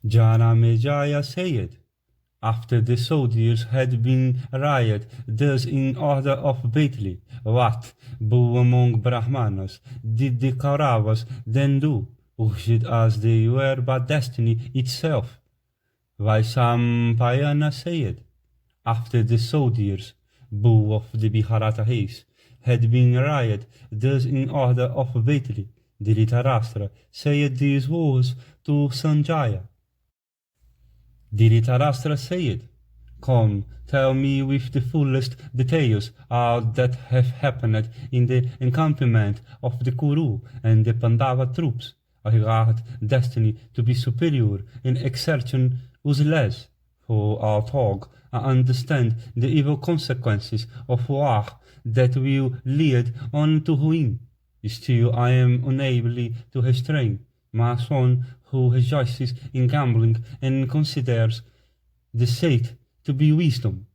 Janamejaya said, after the soldiers had been arrived thus in order of battle, what, among Brahmanas, did the Kauravas then do, urged as they were by destiny itself? Vaisampayana said, after the soldiers, of the Bharata race, had been arrived thus in order of battle, Dhritarashtra said these words to Sanjaya. Dhritarashtra said, come, tell me with the fullest details all that have happened in the encampment of the Kuru and the Pandava troops. I regard destiny to be superior and exertion useless, for although I understand the evil consequences of war that will lead on to ruin, still I am unable to restrain my son who rejoices in gambling and considers the state to be wisdom.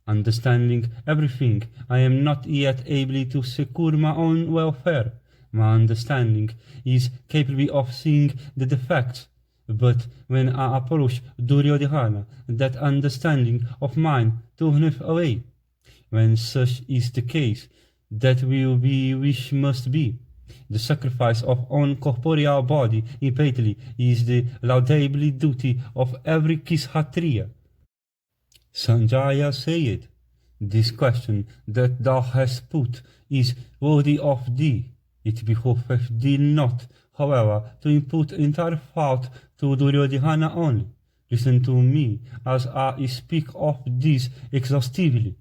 Understanding everything, I am not yet able to secure my own welfare. My understanding is capable of seeing the defects, but when I approach Duryodhana, that understanding of mine turneth away. When such is the case, that will be which must be. The sacrifice of own corporeal body in battle is the laudable duty of every Kshatriya. Sanjaya said, this question that thou hast put is worthy of thee. It behoveth thee not, however, to impute entire fault to Duryodhana only. Listen to me as I speak of this exhaustively.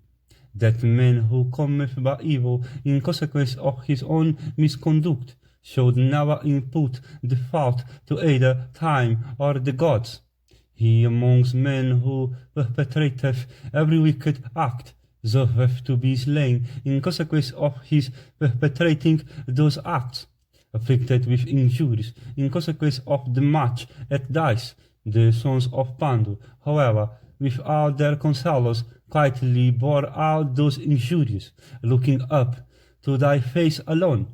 That man who cometh by evil in consequence of his own misconduct should never impute the fault to either time or the gods. He amongst men who perpetrateth every wicked act deserveth to be slain in consequence of his perpetrating those acts. Afflicted with injuries in consequence of the match at dice, the sons of Pandu, however, with all their counselors, quietly bore out those injuries, looking up to thy face alone.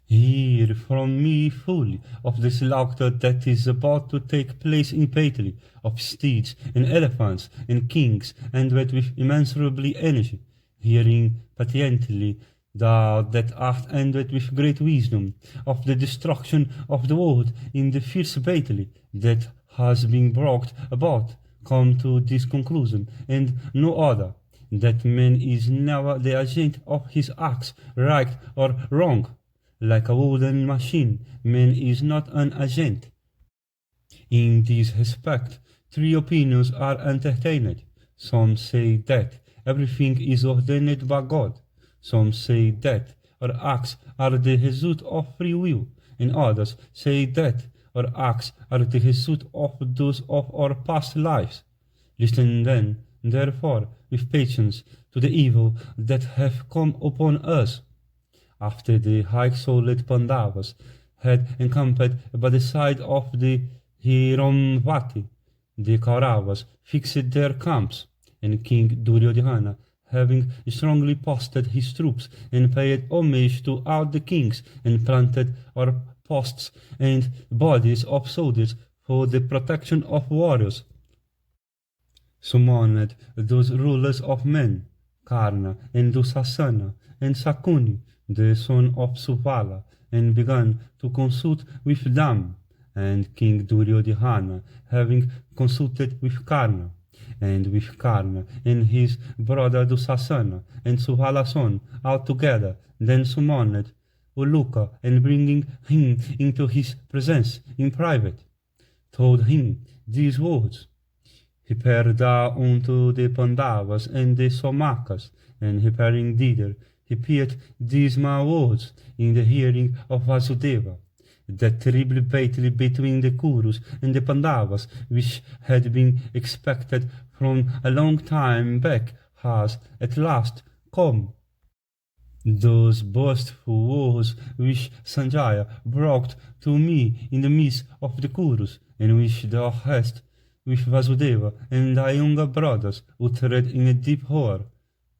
Hear from me fully of the slaughter that is about to take place in battle, of steeds and elephants and kings, and with immeasurable energy. Hearing patiently, thou that art ended with great wisdom, of the destruction of the world in the fierce battle that has been brought about, come to this conclusion, and no other, that man is never the agent of his acts, right or wrong. Like a wooden machine, man is not an agent. In this respect, three opinions are entertained. Some say that everything is ordained by God. Some say that our acts are the result of free will, and others say that our acts are the result of those of our past lives. Listen then, therefore, with patience to the evil that have come upon us. After the high-souled Pandavas had encamped by the side of the Hiramvati, the Kauravas fixed their camps, and King Duryodhana, having strongly posted his troops and paid homage to all the kings, and planted our posts and bodies of soldiers for the protection of warriors, summoned those rulers of men, Karna and Dusasana and Sakuni, the son of Suvala, and began to consult with them. And King Duryodhana, having consulted with Karna, and his brother Dusasana, and Suvala's son, all together, then summoned Uluka, and bringing him into his presence in private, told him these words: Repair thou unto the Pandavas and the Somakas, and repairing thither, repeat these my words in the hearing of Vasudeva. That terrible battle between the Kurus and the Pandavas, which had been expected from a long time back, has at last come. Those boastful words which Sanjaya brought to me in the midst of the Kurus, and which thou hast with Vasudeva and thy younger brothers uttered in a deep horror,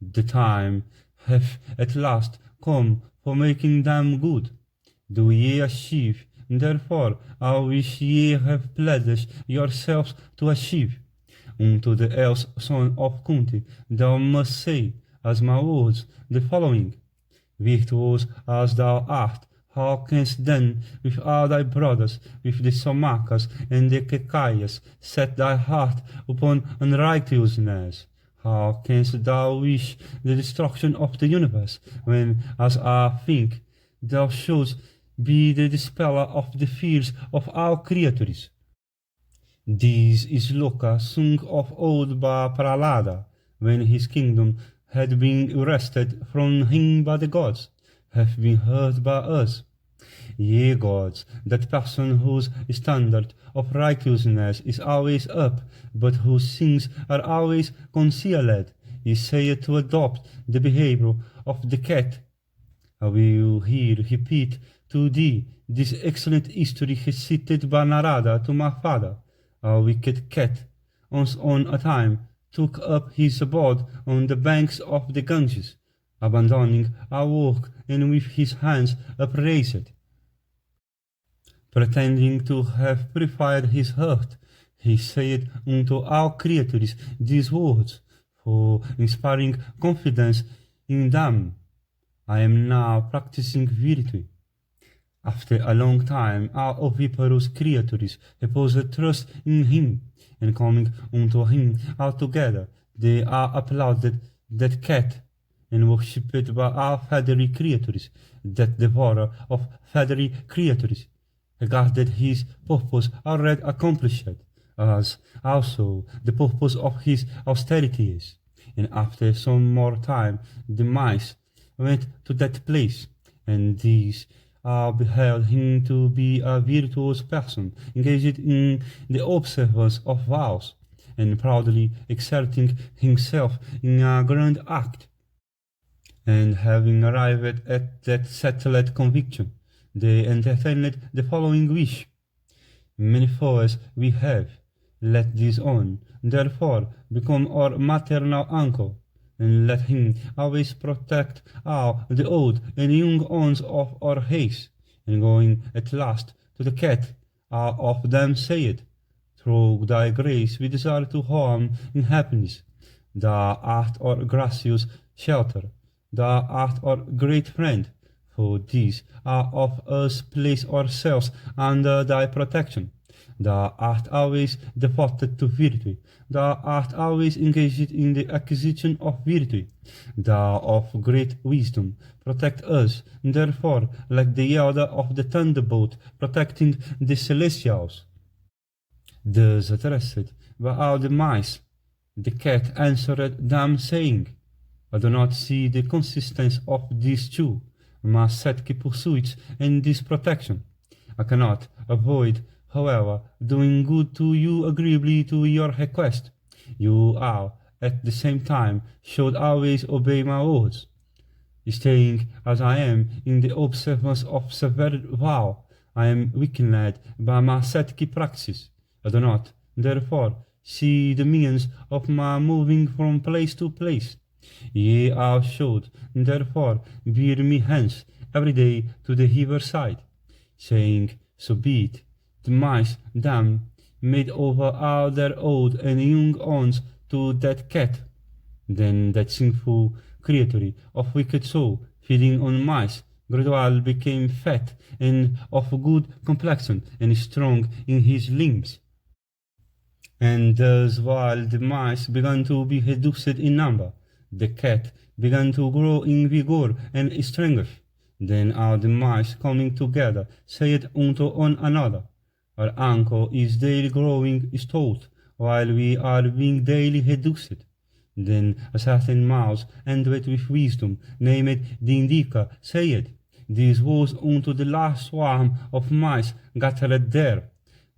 the time hath at last come for making them good. Do ye achieve therefore, which ye have pledged yourselves to achieve. Unto the else son of Kunti thou must say, as my words, the following: Virtuous as thou art, how canst then, with all thy brothers, with the Somakas and the Kekayas, set thy heart upon unrighteousness? How canst thou wish the destruction of the universe, when, as I think, thou shouldst be the dispeller of the fears of all creatures? This is Loka sung of old by Prahlada, when his kingdom had been wrested from him by the gods, have been heard by us. Ye gods, that person whose standard of righteousness is always up, but whose sins are always concealed, ye say to adopt the behavior of the cat. I will here repeat to thee this excellent history recited by Narada to my father. A wicked cat, once on a time, took up his abode on the banks of the Ganges, abandoning our work and with his hands upraised. Pretending to have purified his heart, he said unto all creatures these words, for inspiring confidence in them: I am now practicing virtue. After a long time, all oviparous creatures reposed trust in him, and coming unto him altogether, they all applauded that cat, and worshipped by all feathery creatures, that devourer of feathery creatures, regarded his purpose already accomplished, as also the purpose of his austerity is. And after some more time, the mice went to that place, and these beheld him to be a virtuous person, engaged in the observance of vows, and proudly exerting himself in a grand act. And having arrived at that settled conviction, they entertained the following wish: Many foes we have, let this one, therefore, become our maternal uncle, and let him always protect all the old and young ones of our race. And going at last to the cat, all of them said, Through thy grace we desire to home in happiness. Thou art our gracious shelter, thou art our great friend. For these all of us place ourselves under thy protection. Thou art always devoted to virtue. Thou art always engaged in the acquisition of virtue. Thou of great wisdom, protect us, therefore, like the elder of the thunderbolt protecting the celestials. Thus addressed by all the mice, the cat answered them, saying, I do not see the consistence of these two, my ascetic pursuits and this protection. I cannot avoid, however, doing good to you agreeably to your request. You all, at the same time, should always obey my words. Staying as I am in the observance of severe vow, I am weakened by my ascetic practice. I do not, therefore, see the means of my moving from place to place. Ye all should, therefore, bear me hence every day to the river side, saying, So be it. The mice, then, made over all their old and young ones to that cat. Then that sinful creature of wicked soul, feeding on mice, gradually became fat and of good complexion and strong in his limbs. And thus while the mice began to be reduced in number, the cat began to grow in vigor and strength. Then all the mice coming together said unto one another, Our uncle is daily growing stout, while we are being daily reduced. Then a certain mouse, endowed with wisdom, named Dindica, said, This was unto the last swarm of mice gathered there.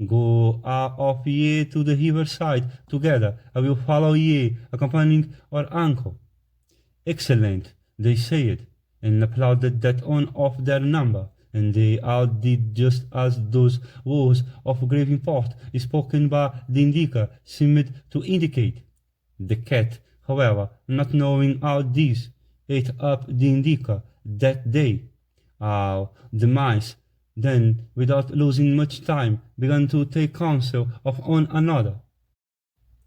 Go all of ye to the river side together, I will follow ye, accompanying our uncle. Excellent, they said, and applauded that one of their number, and they all did just as those words of grave import spoken by Dindica seemed to indicate. The cat, however, not knowing all this, ate up Dindica that day. All the mice Then, without losing much time, began to take counsel of one another.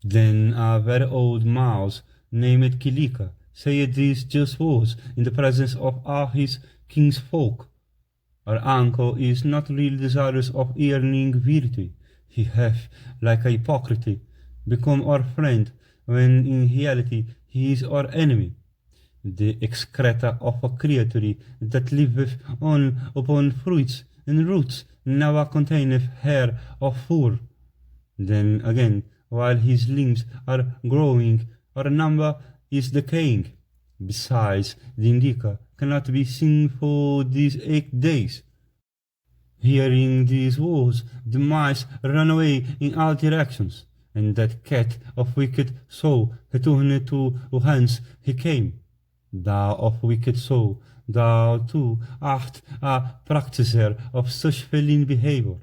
Then a very old mouse, named Kilika, said these just words in the presence of all his kinsfolk. Our uncle is not really desirous of earning virtue. He hath, like a hypocrite, become our friend, when in reality he is our enemy. The excreta of a creature that liveth on upon fruits and roots never containeth hair or fur. Then again, while his limbs are growing, our number is decaying. Besides, the indica cannot be seen for these 8 days. Hearing these words, the mice ran away in all directions, and that cat of wicked soul returned to whence he came. Thou of wicked soul, thou too art a practicer of such feline behavior.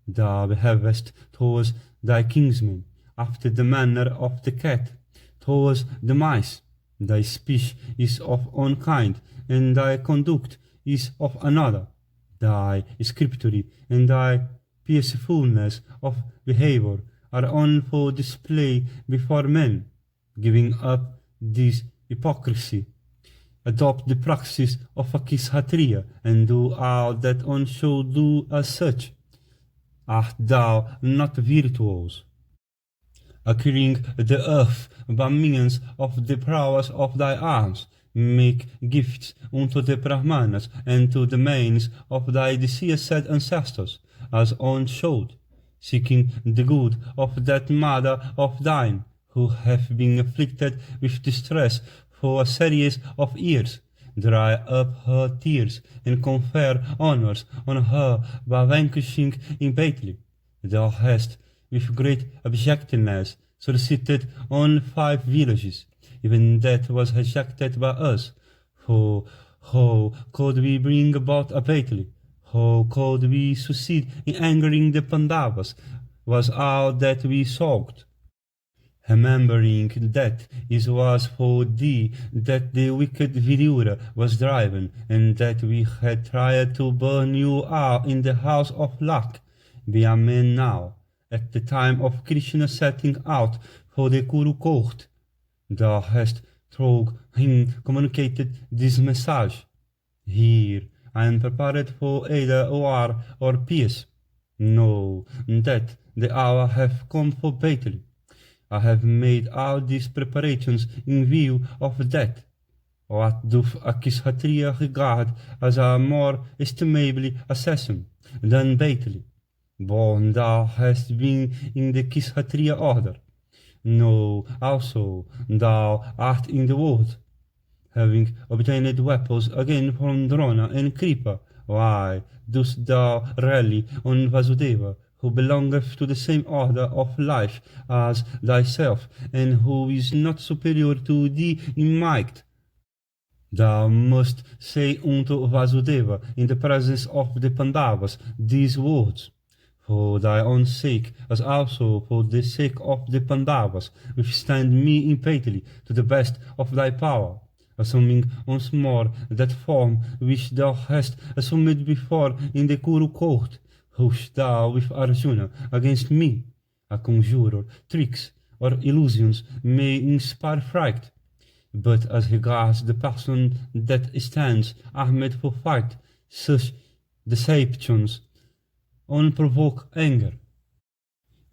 Thou behavest towards thy kinsmen after the manner of the cat, towards the mice. Thy speech is of one kind, and thy conduct is of another. Thy scripture and thy peacefulness of behavior are on for display before men. Giving up this hypocrisy, adopt the practice of a kishatria, and do all that one should do as such. Art thou not virtuous? Acquiring the earth by means of the prowess of thy arms, make gifts unto the Brahmanas and to the manes of thy deceased ancestors, as on showed, seeking the good of that mother of thine, who hath been afflicted with distress for a series of years. Dry up her tears and confer honors on her by vanquishing impiety. Thou hast, with great objectness, solicited on 5 villages. Even that was rejected by us. For how could we bring about a battle? How could we succeed in angering the Pandavas? Was all that we sought. Remembering that it was for thee that the wicked Vidura was driven, and that we had tried to burn you out in the house of luck, be a man now, at the time of Krishna setting out for the Kuru court. Thou hast through him communicated this message. Here I am prepared for either war or peace. Know that the hour hath come for battle. I have made all these preparations in view of that. What doth a Kshatriya regard as a more estimable assassin than battle? Born thou hast been in the Kshatriya order. Know also thou art in the world, having obtained weapons again from Drona and Kripa. Why dost thou rally on Vasudeva, who belongeth to the same order of life as thyself, and who is not superior to thee in might? Thou must say unto Vasudeva in the presence of the Pandavas these words. For thy own sake, as also for the sake of the Pandavas, withstand me impietily to the best of thy power, assuming once more that form which thou hast assumed before in the Kuru court. Rush thou with Arjuna against me. A conjurer, tricks, or illusions may inspire fright, but as regards the person that stands armed for fight, such deceptions unprovoke anger.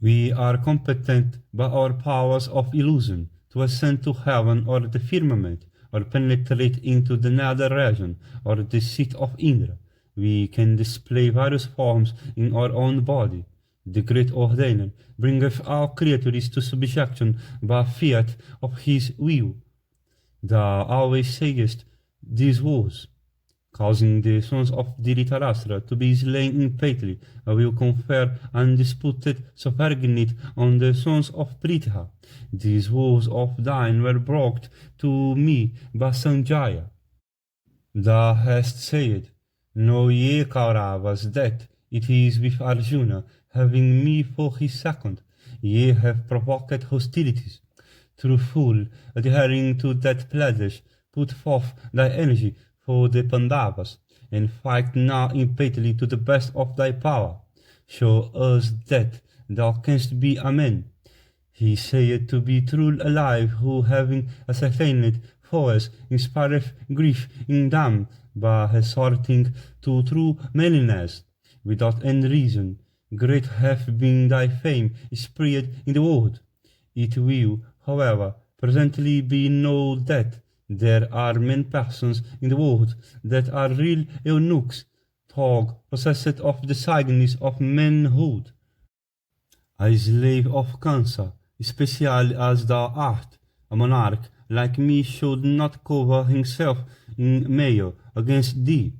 We are competent by our powers of illusion to ascend to heaven or the firmament, or penetrate into the nether region or the seat of Indra. We can display various forms in our own body. The great ordainer bringeth all creatures to subjection by fiat of his will. Thou always sayest these words, causing the sons of Dhritarashtra to be slain impietily. I will confer undisputed sovereignty on the sons of Pritha. These words of thine were brought to me by Sanjaya. Thou hast said, Know ye, Kauravas, that it is with Arjuna, having me for his second, ye have provoked hostilities. True fool, adhering to that pledge, put forth thy energy for the Pandavas, and fight now impatiently to the best of thy power. Show us that thou canst be a man. He saith to be true alive, who having ascertained foes, inspireth grief in them, by resorting to true manliness, without any reason. Great hath been thy fame spread in the world. It will, however, presently be known that there are many persons in the world that are real eunuchs, thog possessed of the signs of manhood. A slave of cancer, especially as thou art, a monarch like me should not cover himself in mail against thee.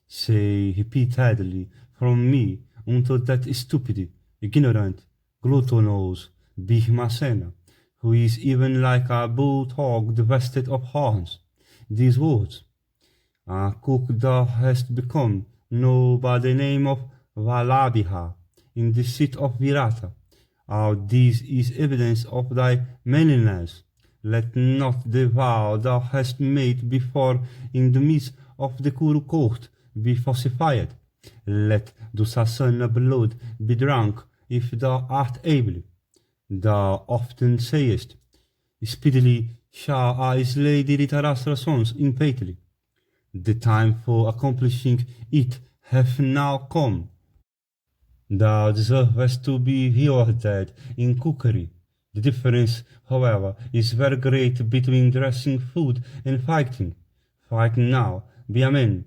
Say repeatedly from me unto that stupid, ignorant, gluttonous Bhishmasena, who is even like a bull-dog divested of horns, these words: a cook thou hast become, known by the name of Vallabha, in the seat of Virata. All this is evidence of thy manliness. Let not the vow thou hast made before in the midst of the Kuru court be falsified. Let Dusasana blood be drunk if thou art able. Thou often sayest, speedily shall I slay the Dhritarashtra sons impatiently. The time for accomplishing it hath now come. Thou deservest to be rewarded in cookery. The difference, however, is very great between dressing food and fighting. Fight now, be a man.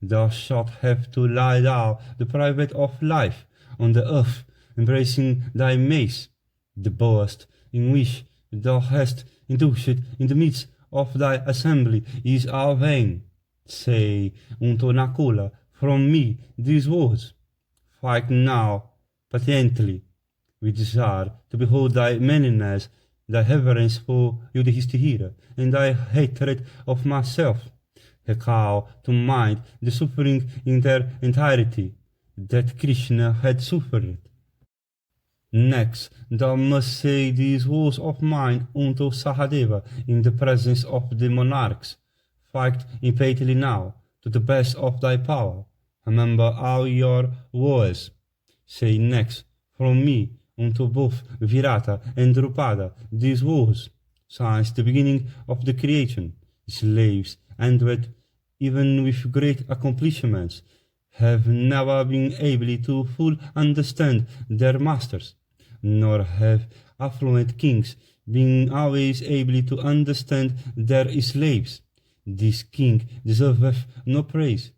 Thou shalt have to lie down deprived of life on the earth, embracing thy mace. The boast in which thou hast indulged in the midst of thy assembly is our vain. Say unto Nakula from me these words: fight now patiently. We desire to behold thy manliness, thy reverence for Yudhishthira, and thy hatred of myself. Recall to mind the suffering in their entirety that Krishna had suffered. Next, thou must say these words of mine unto Sahadeva in the presence of the monarchs. Fight impatiently now, to the best of thy power. Remember all your woes. Say next, from me unto both Virata and Drupada these words: since the beginning of the creation, slaves endowed even with great accomplishments have never been able to fully understand their masters, nor have affluent kings been always able to understand their slaves. This king deserveth no praise.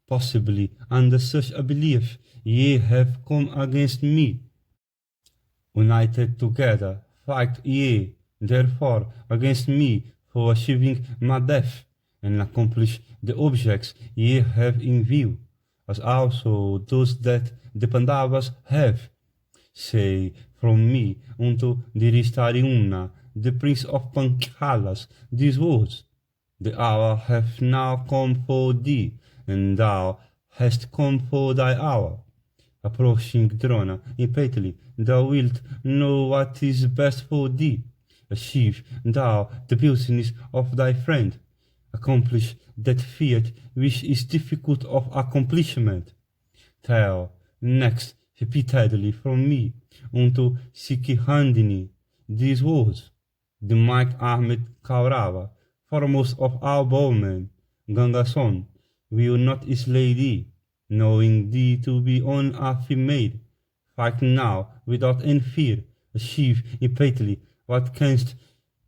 Possibly under such a belief ye have come against me. United together fight ye, therefore, against me for achieving my death, and accomplish the objects ye have in view, as also those that the Pandavas have. Say from me unto Dhritarashtra, the prince of Panchalas, these words: the hour hath now come for thee, and thou hast come for thy hour. Approaching Drona impatiently, thou wilt know what is best for thee. Achieve thou the business of thy friend. Accomplish that fiat which is difficult of accomplishment. Tell next repeatedly from me unto Sikhihandini these words: the might-armed Kaurava, foremost of all bowmen, Gangason, will not slay thee, knowing thee to be on a female. Fight now without any fear. Achieve impatiently what canst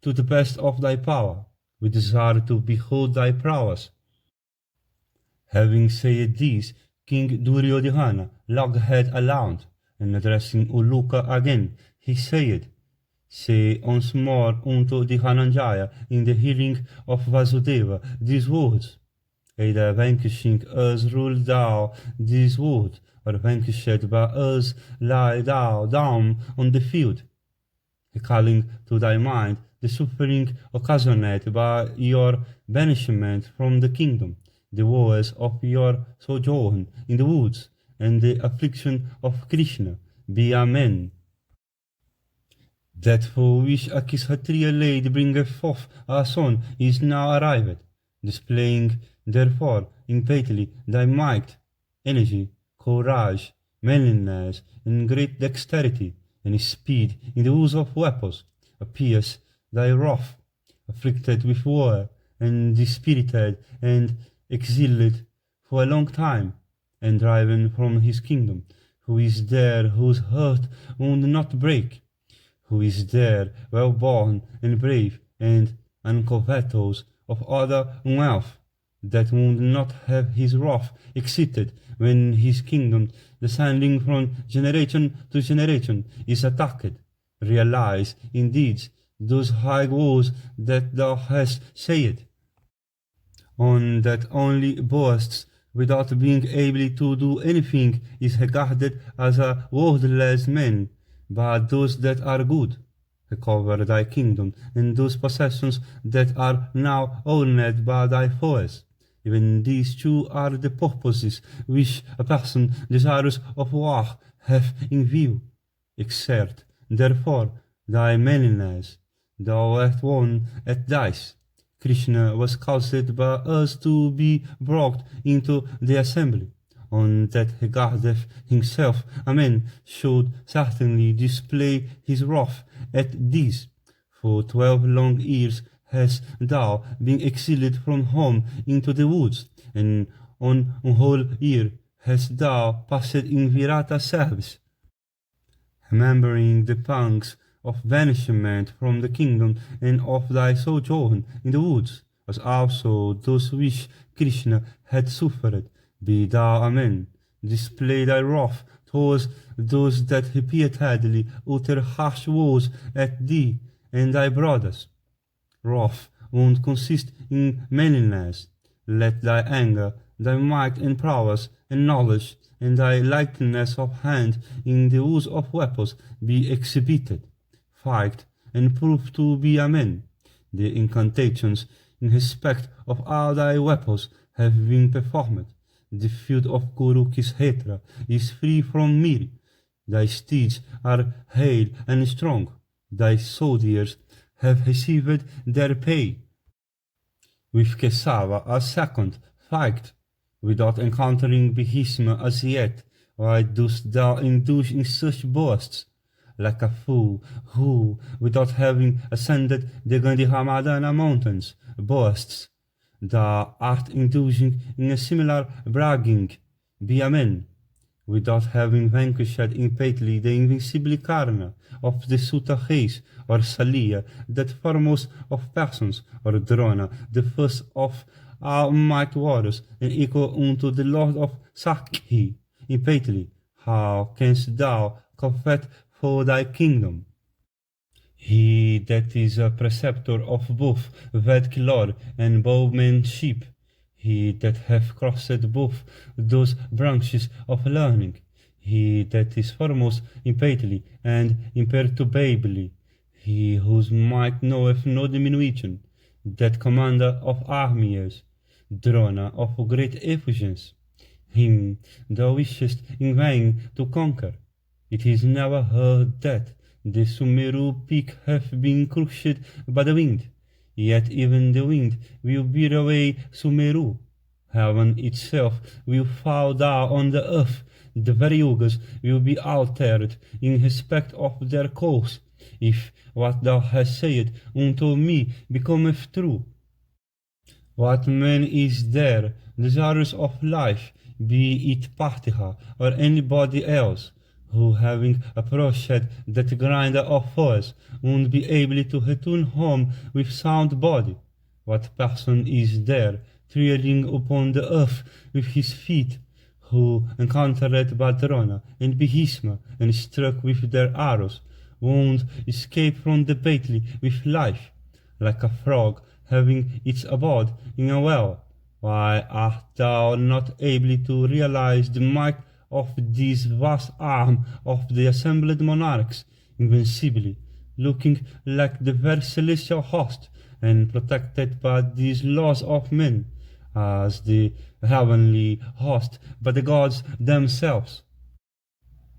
to the best of thy power. We desire to behold thy prowess. Having said this, King Duryodhana looked head aloud, and addressing Uluka again, he said, say once more unto the Dhananjaya in the hearing of Vasudeva these words: either vanquishing us rule thou this world, or vanquished by us lie thou down on the field. Recalling to thy mind the suffering occasioned by your banishment from the kingdom, the woes of your sojourn in the woods, and the affliction of Krishna, be a man. That for which a Kshatriya lady bringeth forth a son is now arrived, displaying Therefore, impatiently thy might, energy, courage, manliness, and great dexterity, and speed in the use of weapons, appears thy wrath, afflicted with war, and dispirited and exiled for a long time, and driven from his kingdom, who is there whose heart would not break, who is there well born and brave, and uncovetous of other wealth, that would not have his wrath excited when his kingdom, descending from generation to generation, is attacked. Realize, indeed, those high words that thou hast said, on that only boasts without being able to do anything is regarded as a worthless man, but those that are good. Recover thy kingdom and those possessions that are now owned by thy foes. Even these two are the purposes which a person desirous of war hath in view. Exert, therefore, thy manliness. Thou art won at dice. Krishna was caused by us to be brought into the assembly. On that regardeth himself, a man should certainly display his wrath at these. For 12 long years hast thou been exiled from home into the woods, and on a whole year hast thou passed in Virata service, remembering the pangs of banishment from the kingdom and of thy sojourn in the woods, as also those which Krishna had suffered. Be thou a man, display thy wrath towards those that repeatedly utter harsh words at thee and thy brothers. Wrath won't consist in manliness. Let thy anger, thy might and prowess and knowledge, and thy lightness of hand in the use of weapons be exhibited. Fight and prove to be a man. The incantations in respect of all thy weapons have been performed. The field of Kurukshetra is free from meal. Thy steeds are hale and strong. Thy soldiers have received their pay. With Kesava a second fight, without encountering vitima as yet. Why dost thou indulge in such boasts? Like a fool who, without having ascended the Gandhimadana mountains, boasts. Thou art indulging in a similar bragging. Be a man, without having vanquished impatiently the invincible Karna of the Sutta race, or Saliya, that foremost of persons, or Drona, the first of all might warriors, and equal unto the Lord of Sakhi. Impatiently, how canst thou covet for thy kingdom? He that is a preceptor of both Vedkilor and bowmanship, he that hath crossed both those branches of learning, he that is foremost impatiently and imperturbably, he whose might knoweth no diminution, that commander of armies, Drona of great effulgence, him thou wishest in vain to conquer. It is never heard that the Sumeru peak hath been crushed by the wind, yet even the wind will bear away Sumeru. Heaven itself will fall down on the earth, the very yugas will be altered in respect of their course, if what thou hast said unto me becometh true. What man is there desirous of life, be it Partha or anybody else, who having approached that grinder of foes, would be able to return home with sound body? What person is there treading upon the earth with his feet, who encountered Badrona and Bhishma and struck with their arrows, would escape from the battle with life, like a frog having its abode in a well? Why art thou not able to realize the might of this vast arm of the assembled monarchs, invincibly, looking like the very celestial host, and protected by these laws of men, as the heavenly host by the gods themselves?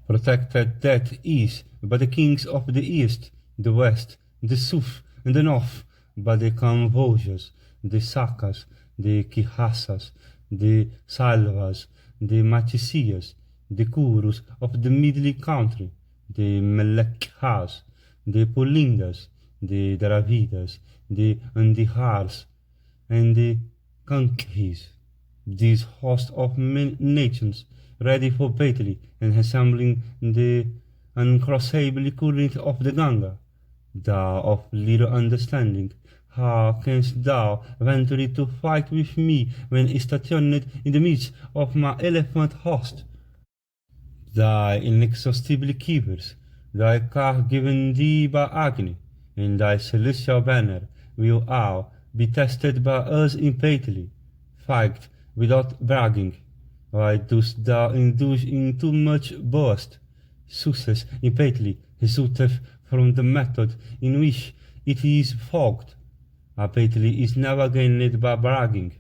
Protected, that is, by the kings of the east, the west, the south, and the north, by the Kamvojas, the Sakas, the Quijasas, the Salvas, the Machicias, the Kurus of the Middle Country, the Melekhas, the Pulindas, the Dravidas, the Andihars, and the Kankhis. These host of nations, ready for battle and assembling the uncrossable current of the Ganga. Thou of little understanding, how canst thou venture to fight with me when stationed in the midst of my elephant host? Thy inexhaustible keepers, thy car given thee by Agni, and thy celestial banner will all be tested by us impatiently. Fight without bragging. Why dost thou indulge in too much boast? Success impatiently resulteth from the method in which it is fogged. Impatiently is never gained by bragging.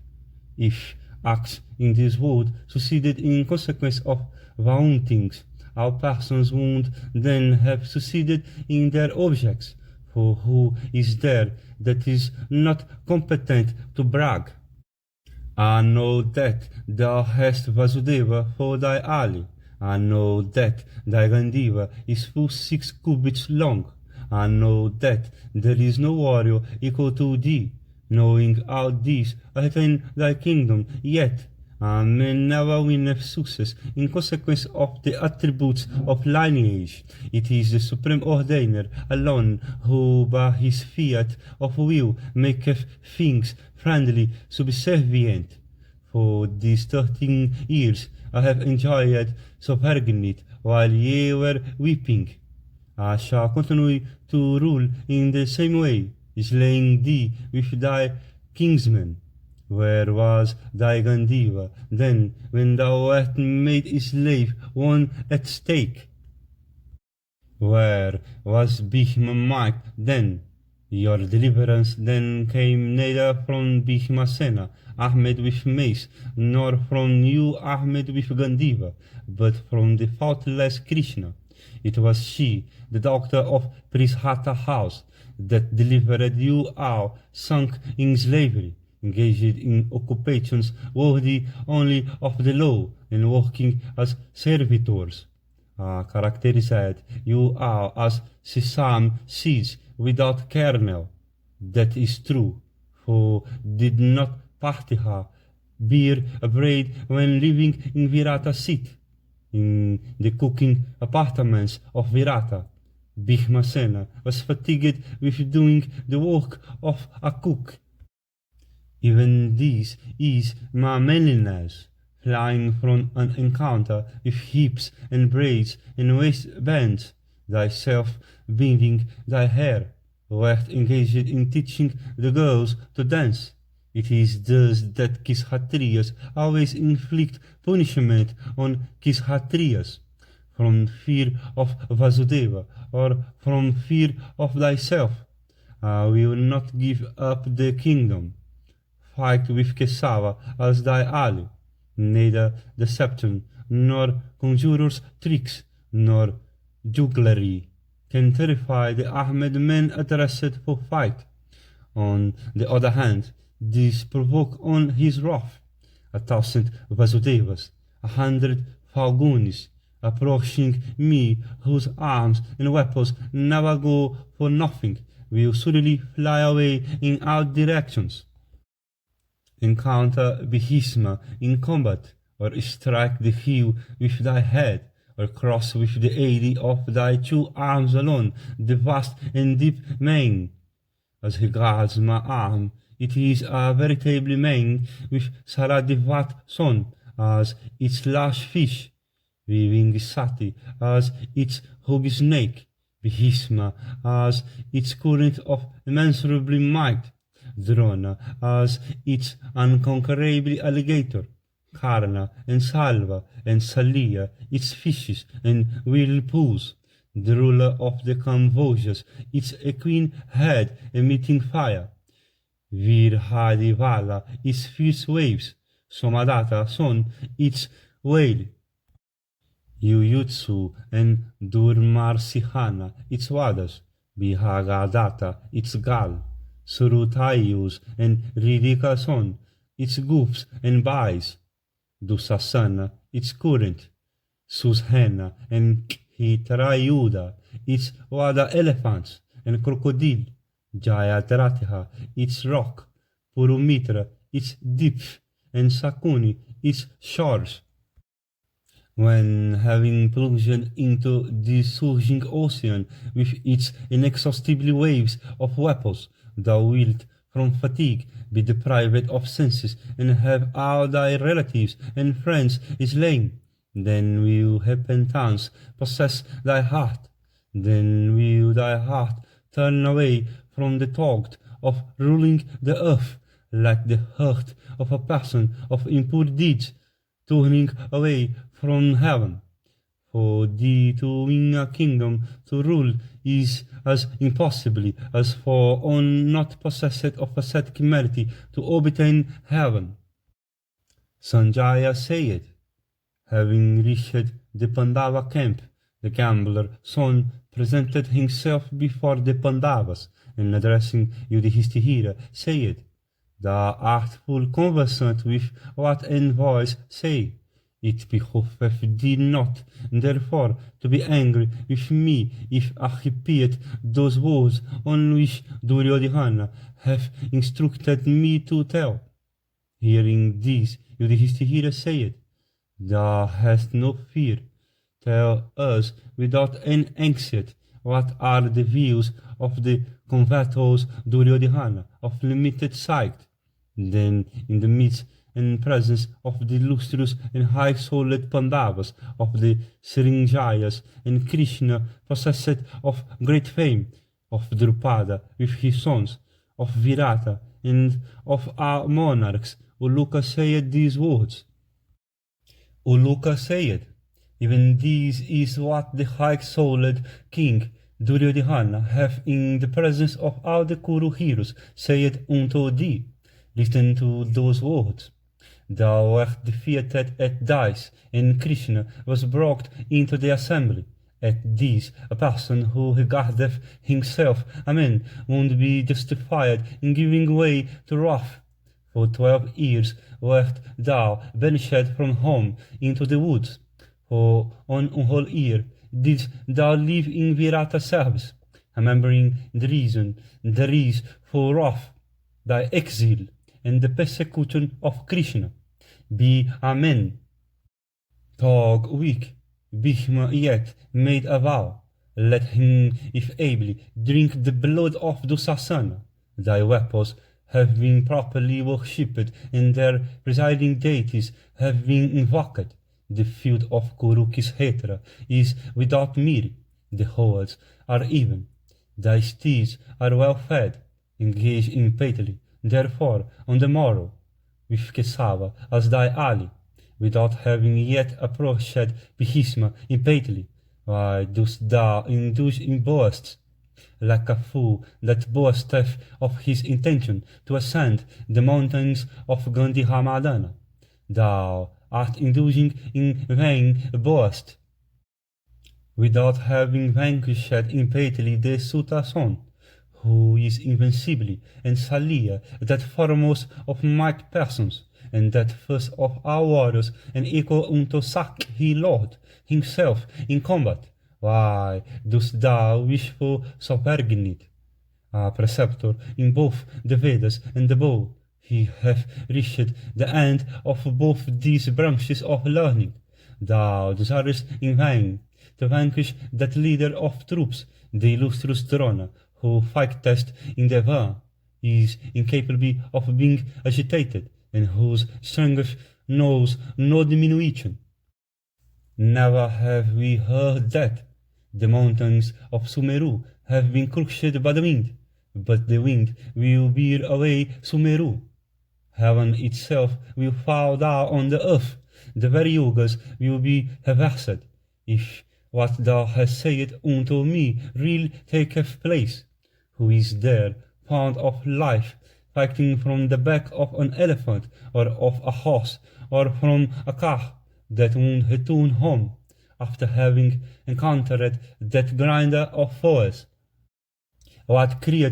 If acts in this world succeeded in consequence of vauntings, our persons would then have succeeded in their objects. For who is there that is not competent to brag? I know that thou hast Vasudeva for thy ally. I know that thy Gandiva is full 6 cubits long. I know that there is no warrior equal to thee. Knowing all this within thy kingdom, yet a man never winneth success in consequence of the attributes of lineage. It is the supreme ordainer alone who by his fiat of will maketh things friendly subservient. For these 13 years I have enjoyed sovereignty while ye were weeping. I shall continue to rule in the same way, slaying thee with thy kinsmen. Where was thy Gandiva then when thou wert made a slave, one at stake? Where was Bhishma might then? Your deliverance then came neither from Bhimasena, armed with mace, nor from you armed with Gandiva, but from the faultless Krishna. It was she, the daughter of Prishatha house, that delivered you all, sunk in slavery, engaged in occupations worthy only of the law, and working as servitors. Characterized you all as sesame seeds without kernel. That is true, for did not Partha bear bread when living in Virata city? In the cooking apartments of Virata, Bhimasena was fatigued with doing the work of a cook. Even this is my manliness, flying from an encounter with hips and braids and waistbands, thyself bending thy hair, wert engaged in teaching the girls to dance. It is thus that Kshatriyas always inflict punishment on Kshatriyas, from fear of Vasudeva or from fear of thyself. I will not give up the kingdom. Fight with Kesava as thy ally. Neither deception, nor conjurer's tricks, nor jugglery can terrify the armed men addressed for fight. On the other hand, this provoke on his wrath 1,000 Vasudevas, 100 Falgunis, approaching me, whose arms and weapons never go for nothing, will suddenly fly away in all directions. Encounter Bhisma in combat, or strike the heel with thy head, or cross with the aid of thy 2 arms alone the vast and deep main. As regards my arm, it is a veritable main with Saradivat son as its large fish, weaving Sati as its hog snake, Bhisma as its current of immeasurable might, Drona as its unconquerable alligator, Karna and Salva and Salia its fishes and whirlpools, the ruler of the convulsions, its equine head emitting fire, Virhadivala its fierce waves, Somadata son its whale, Yuyutsu and Durmarsihana its waters, Bihagadata its gull, Surutayus and Ridika son its goops and buys, Dusasana, its current, Sushena and Hitrayuda, its Wada elephants and crocodile, Jayadratha, its rock, Purumitra, its deep, and Sakuni, its shores. When having plunged into the surging ocean with its inexhaustible waves of weapons, thou wilt from fatigue be deprived of senses and have all thy relatives and friends slain. Then will repentance possess thy heart. Then will thy heart turn away from the thought of ruling the earth, like the heart of a person of impure deeds, turning away from heaven. For thee to win a kingdom to rule is as impossible as for one not possessed of ascetic mercy to obtain heaven. Sanjaya said, having reached the Pandava camp, the gambler son presented himself before the Pandavas, and addressing Yudhishthira, said, Thou art full conversant with what envoys say. It behoveth thee not, therefore, to be angry with me if I repeat those words on which Duryodhana hath instructed me to tell. Hearing this, Yudhishthira said, Thou hast no fear. Tell us without any anxiety what are the views of the convertors Duryodhana of limited sight. Then, in the midst and presence of the illustrious and high-souled Pandavas, of the Srinjayas and Krishna possessed of great fame, of Drupada with his sons, of Virata and of our monarchs, Uluka said these words. Uluka said, Even this is what the high-souled king Duryodhana hath in the presence of all the Kuru heroes said unto thee. Listen to those words. Thou wert defeated at dice, and Krishna was brought into the assembly. At this, a person who regardeth himself a man would be justified in giving way to wrath. For 12 years wert thou banished from home into the woods. For one whole year didst thou live in Virata service, remembering the reason there is for wrath, thy exile, and the persecution of Krishna. Be a man. Dog weak, Bhishma yet made a vow. Let him, if able, drink the blood of Dusasana. Thy weapons have been properly worshipped, and their presiding deities have been invoked. The field of Kurukshhetra is without merit. The hordes are even. Thy steeds are well fed, engaged in battle. Therefore, on the morrow, with Kesava as thy ally, without having yet approached Bhishma in battle, why dost thou indulge in boasts, like a fool that boasteth of his intention to ascend the mountains of Gandhihamadana? Thou art indulging in vain boast, without having vanquished in battle the Sutason, who is invincible, and Salia, that foremost of mighty persons, and that first of our warriors, and equal unto Sakhi Lord himself in combat. Why dost thou wish for sovereignty? A preceptor in both the Vedas and the bow, he hath reached the end of both these branches of learning. Thou desirest in vain to vanquish that leader of troops, the illustrious Drona, who fightest in the van, is incapable of being agitated, and whose strength knows no diminution. Never have we heard that the mountains of Sumeru have been crushed by the wind, but the wind will bear away Sumeru. Heaven itself will fall down on the earth, the very yugas will be reversed, if what thou hast said unto me really taketh place. Who is there, fond of life, fighting from the back of an elephant, or of a horse, or from a car, that would return home, after having encountered that grinder of foes? What creature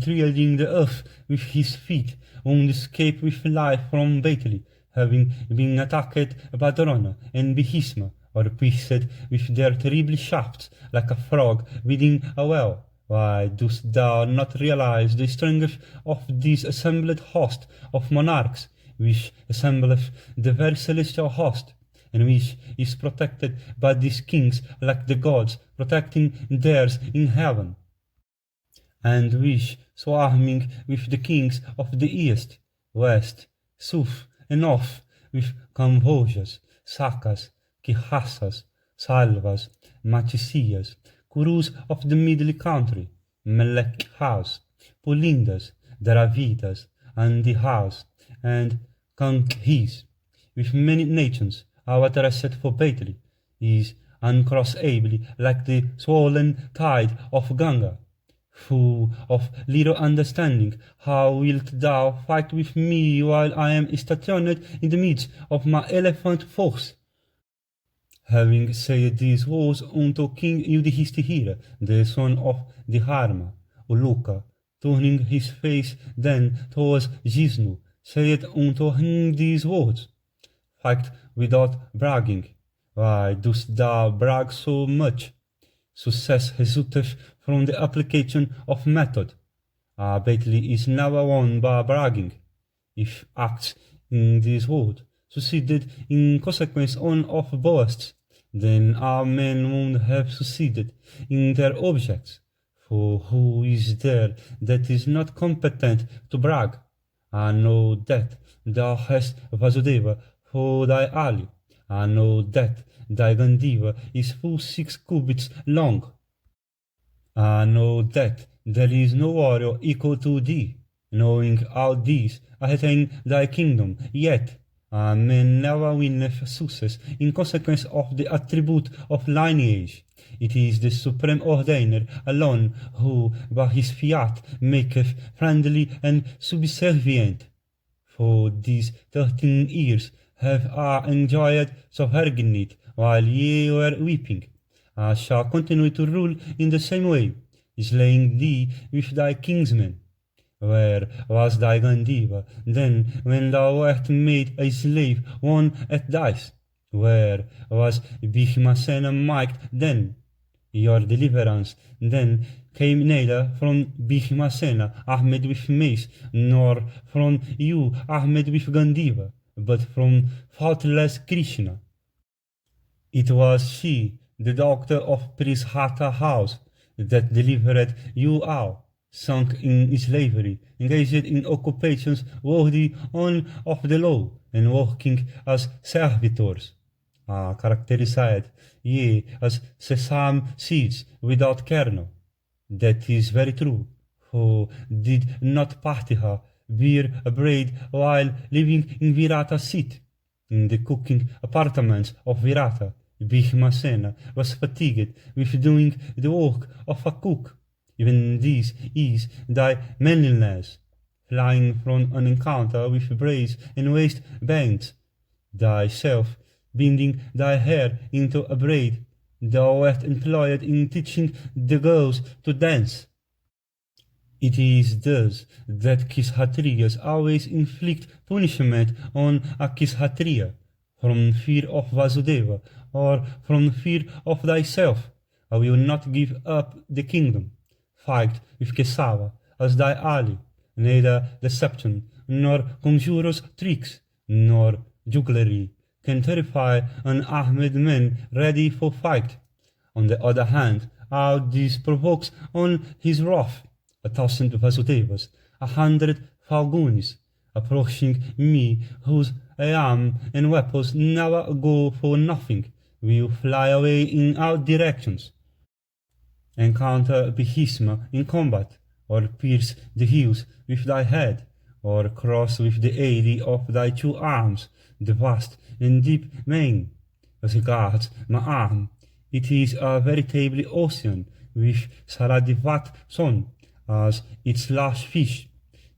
treading the earth with his feet, would escape with life from battle, having been attacked by Drona and Vitima, or pierced with their terrible shafts like a frog within a well? Why dost thou not realize the strength of this assembled host of monarchs, which assembleth the very celestial host, and which is protected by these kings like the gods protecting theirs in heaven? And which, swarming with the kings of the east, west, south, and north, with Cambojas, Sakas, Kihasas, Salvas, Machisias, Kurus of the middle country, Melekhaus, Pulindas, Dravidas, Andihas, and Kankhis, with many nations, our dressed for battle, is uncrossable like the swollen tide of Ganga. Full of little understanding, how wilt thou fight with me while I am stationed in the midst of my elephant force? Having said these words unto King Yudhishthira, the son of Dharma, Uluka, turning his face then towards Jisnu, said unto him these words: Fight without bragging. Why dost thou brag so much? Success resulteth from the application of method. A battle is never won by bragging. If acts in this world succeeded in consequence on of boasts, then our men would have succeeded in their objects. For who is there that is not competent to brag? I know that thou hast Vasudeva for thy ally. I know that thy Gandiva is full 6 cubits long. I know that there is no warrior equal to thee. Knowing all this, I attain thy kingdom, yet a man never winneth success in consequence of the attribute of lineage. It is the supreme ordainer alone who by his fiat maketh friendly and subservient. For these 13 years have I enjoyed sovereignty while ye were weeping. I shall continue to rule in the same way, slaying thee with thy kinsmen. Where was thy Gandiva then when thou wert made a slave won at dice? Where was Bhimasena might then? Your deliverance then came neither from Bhimasena armed with mace, nor from you armed with Gandiva, but from faultless Krishna. It was she, the daughter of Prishatha house, that delivered you all, sunk in slavery, engaged in occupations worthy only of the law, and working as servitors, characterized, ye, as sesame seeds without kernel. That is very true, for did not Partha bear a braid while living in Virata's seat? In the cooking apartments of Virata, Bhimasena was fatigued with doing the work of a cook. Even this is thy manliness, flying from an encounter with braids and waistbands, thyself binding thy hair into a braid. Thou wert employed in teaching the girls to dance. It is thus that Kshatriyas always inflict punishment on a Kshatriya, from fear of Vasudeva, or from fear of thyself. I will not give up the kingdom. Fight with Kesava as thy ally. Neither deception, nor conjurer's tricks, nor jugglery can terrify an armed man ready for fight. On the other hand, all this provokes on his wrath 1,000 Vasudevas, 100 Falgunis, approaching me, whose arm and weapons never go for nothing, will fly away in all directions. Encounter Bhitima in combat, or pierce the heels with thy head, or cross with the aid of thy 2 arms the vast and deep main. As regards my arm, it is a veritable ocean, with Saradivat son as its large fish,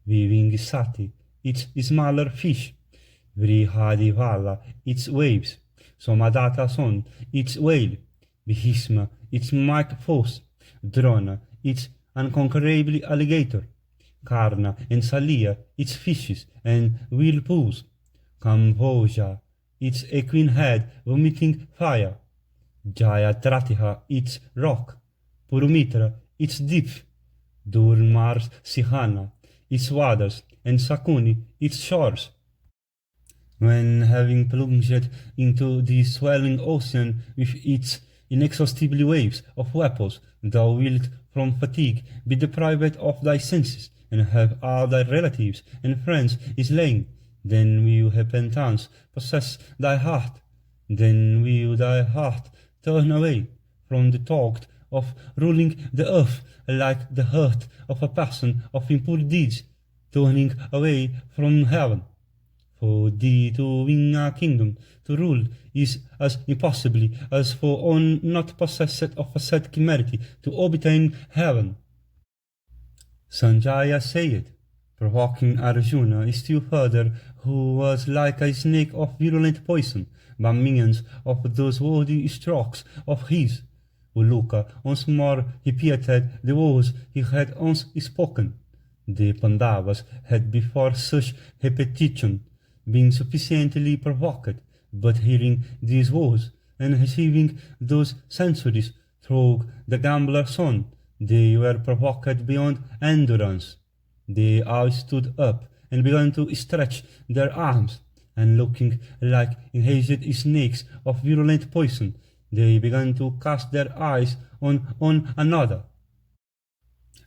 Vivingisati its smaller fish, Vrihadivala its waves, Somadatta son its whale, Bhitima its mighty force, Drona its unconquerably alligator, Karna and Salia, its fishes and whirlpools, Kamboja, its equine head vomiting fire, Jayadratha, its rock, Purumitra, its deep, Durmars Sihana, its waters, and Sakuni, its shores. When having plunged into the swelling ocean with its inexhaustible waves of weapons, thou wilt from fatigue be deprived of thy senses, and have all thy relatives and friends slain. Then will repentance possess thy heart. Then will thy heart turn away from the thought of ruling the earth like the heart of a person of impure deeds, turning away from heaven. For thee to win a kingdom, to rule, is as impossible as for one not possessed of a said chimera to obtain heaven. Sanjaya said, provoking Arjuna still further, who was like a snake of virulent poison, by means of those wordy strokes of his. Uluka once more repeated the words he had once spoken. The Pandavas had before such repetition been sufficiently provoked, but hearing these words, and receiving those centuries through the gambler's son, they were provoked beyond endurance. They all stood up and began to stretch their arms, and looking like enraged snakes of virulent poison, they began to cast their eyes on one another.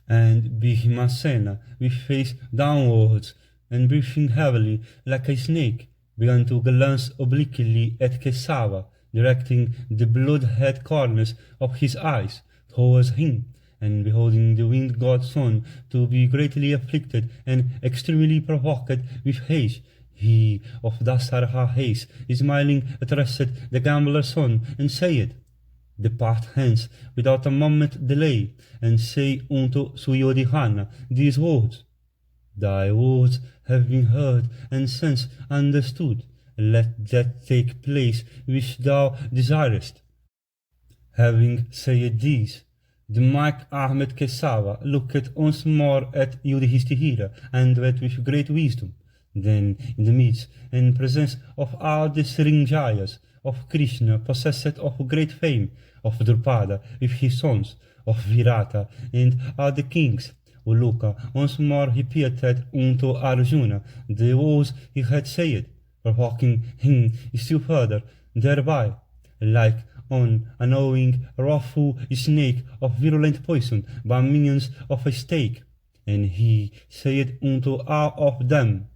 And Bhimasena, with face downwards, and breathing heavily like a snake, began to glance obliquely at Kesava, directing the blood-red corners of his eyes towards him, and beholding the wind god's son to be greatly afflicted and extremely provoked with haste, he of Dasarha haste, smiling addressed the gambler's son, and said, Depart hence without a moment delay, and say unto Suyodhana these words. Thy words have been heard and since understood. Let that take place which thou desirest. Having said this, the might-armed Kesava looked once more at Yudhishthira and wept with great wisdom. Then, in the midst and presence of all the Srinjayas, of Krishna, possessed of great fame, of Drupada with his sons, of Virata and all the kings, Uluka once more repeated unto Arjuna the words he had said, provoking him still further thereby, like on a knowing wrathful snake of virulent poison by means of a stake. And he said unto all of them,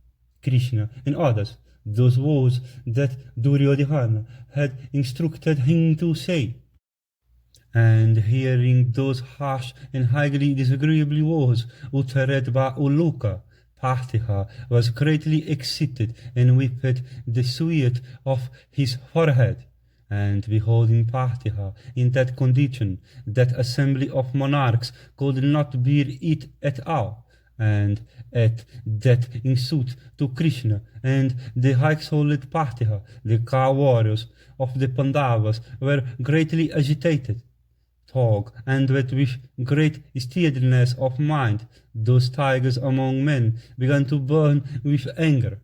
Krishna and others, those words that Duryodhana had instructed him to say. And hearing those harsh and highly disagreeable words uttered by Uluka, Partha was greatly excited and wiped the sweat of his forehead. And beholding Partha in that condition, that assembly of monarchs could not bear it at all, and at that insult to Krishna and the high-souled Partha, the car warriors of the Pandavas were greatly agitated. Thog and with great steadiness of mind, those tigers among men began to burn with anger.